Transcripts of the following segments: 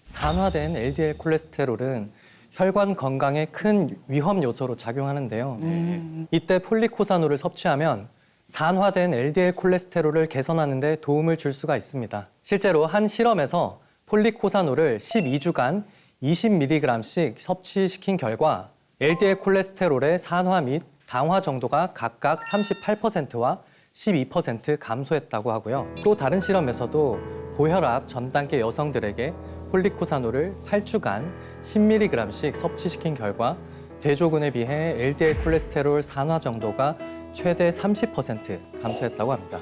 산화된 LDL 콜레스테롤은 혈관 건강에 큰 위험 요소로 작용하는데요. 이때 폴리코사놀을 섭취하면 산화된 LDL 콜레스테롤을 개선하는 데 도움을 줄 수가 있습니다. 실제로 한 실험에서 폴리코사놀을 12주간 20mg씩 섭취시킨 결과 LDL 콜레스테롤의 산화 및 당화 정도가 각각 38%와 12% 감소했다고 하고요. 또 다른 실험에서도 고혈압 전 단계 여성들에게 폴리코사놀을 8주간 10mg씩 섭취시킨 결과 대조군에 비해 LDL 콜레스테롤 산화 정도가 최대 30% 감소했다고 합니다.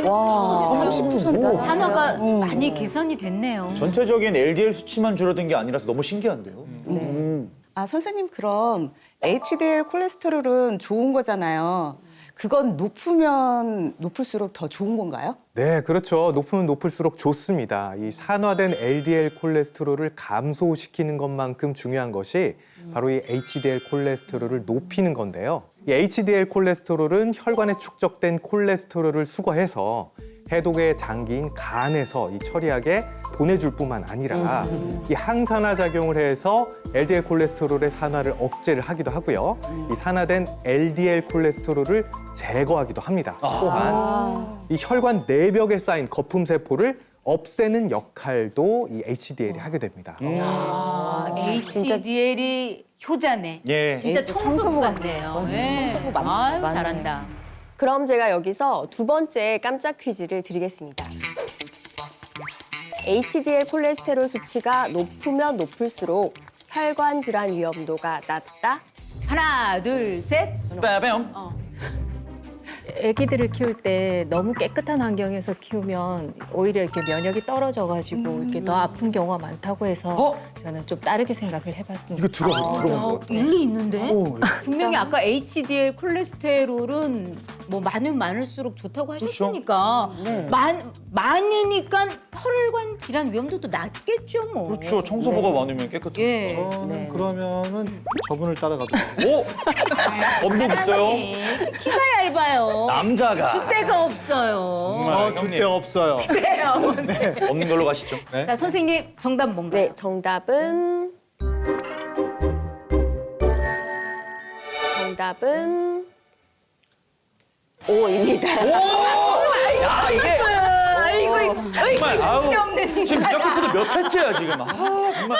와, 30%. 산화가 많이 개선이 됐네요. 전체적인 LDL 수치만 줄어든 게 아니라서 너무 신기한데요. 네. 아, 선생님 그럼 HDL 콜레스테롤은 좋은 거잖아요. 그건 높으면 높을수록 더 좋은 건가요? 네, 그렇죠. 높으면 높을수록 좋습니다. 이 산화된 LDL 콜레스테롤을 감소시키는 것만큼 중요한 것이 바로 이 HDL 콜레스테롤을 높이는 건데요. 이 HDL 콜레스테롤은 혈관에 축적된 콜레스테롤을 수거해서 해독의 장기인 간에서 이 처리하게 보내줄 뿐만 아니라 이 항산화 작용을 해서 LDL 콜레스테롤의 산화를 억제를 하기도 하고요. 이 산화된 LDL 콜레스테롤을 제거하기도 합니다. 또한 이 혈관 내벽에 쌓인 거품 세포를 없애는 역할도 이 HDL이 하게 됩니다. HDL이 효자네. 예. 진짜 청소부 같네요. 네. 청소부 아유, 맞네. 잘한다. 그럼 제가 여기서 두 번째 깜짝 퀴즈를 드리겠습니다. HDL 콜레스테롤 수치가 높으면 높을수록 혈관 질환 위험도가 낮다? 하나, 둘, 셋. 스파뱀. 아기들을 키울 때 너무 깨끗한 환경에서 키우면 오히려 이렇게 면역이 떨어져가지고 이렇게 더 아픈 경우가 많다고 해서 저는 좀 다르게 생각을 해봤습니다. 이거 들어본 것 같아. 일리 있는데? 분명히 아까 HDL 콜레스테롤은 뭐 많으면 많을수록 좋다고 하셨으니까 많으니까 혈관 질환 위험도도 낮겠죠 뭐. 그렇죠. 청소부가 많으면 깨끗하죠. 예. 저는 그러면은 저분을 따라가도록 오! 엄청 있어요. 키가 얇아요. 남자가. 줏대가 없어요. 정말 줄 데 없어요. 없는 걸로 가시죠. 자, 선생님 정답 뭔가요? 네, 정답은 O입니다. 야, 이게 정말 아우 지금 미라클푸드 몇 회째야 지금. 아, 정말.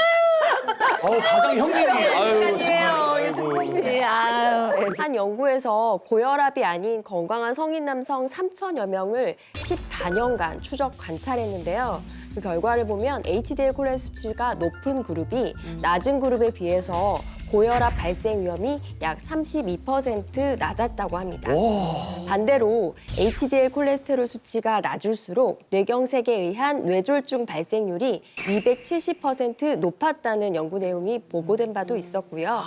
아우 가장 형님이 아유. 유승수 씨. 아유. 네, 한 연구에서 고혈압이 아닌 건강한 성인 남성 3천여 명을 14년간 추적 관찰했는데요. 그 결과를 보면 HDL 콜레스테롤 수치가 높은 그룹이 낮은 그룹에 비해서 고혈압 발생 위험이 약 32% 낮았다고 합니다. 반대로 HDL 콜레스테롤 수치가 낮을수록 뇌경색에 의한 뇌졸중 발생률이 270% 높았다는 연구 내용이 보고된 바도 있었고요.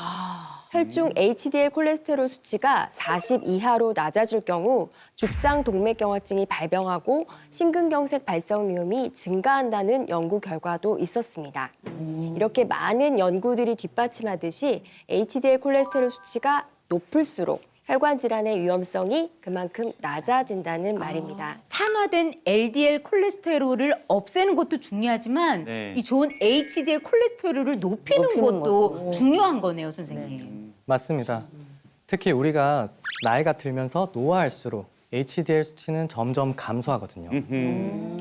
혈중 HDL 콜레스테롤 수치가 40 이하로 낮아질 경우 죽상 동맥경화증이 발병하고 심근경색 발생 위험이 증가한다는 연구 결과도 있었습니다. 이렇게 많은 연구들이 뒷받침하듯이 HDL 콜레스테롤 수치가 높을수록 혈관 질환의 위험성이 그만큼 낮아진다는 말입니다. 산화된 LDL 콜레스테롤을 없애는 것도 중요하지만 네. 이 좋은 HDL 콜레스테롤을 높이는 것도 중요한 거네요, 선생님. 맞습니다. 특히 우리가 나이가 들면서 노화할수록 HDL 수치는 점점 감소하거든요.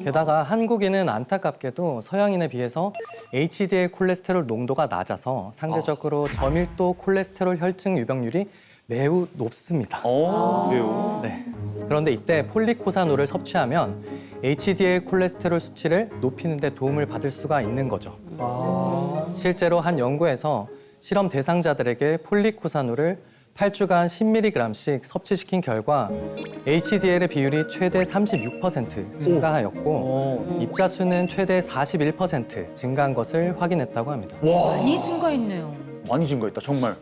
게다가 한국인은 안타깝게도 서양인에 비해서 HDL 콜레스테롤 농도가 낮아서 상대적으로 저밀도 콜레스테롤 혈증 유병률이 매우 높습니다. 그래요? 네. 그런데 이때 폴리코사놀을 섭취하면 HDL 콜레스테롤 수치를 높이는 데 도움을 받을 수가 있는 거죠. 실제로 한 연구에서 실험 대상자들에게 폴리코사놀을 8주간 10mg씩 섭취시킨 결과 HDL의 비율이 최대 36% 증가하였고 입자수는 최대 41% 증가한 것을 확인했다고 합니다. 많이 증가했네요. 많이 증가했다 정말.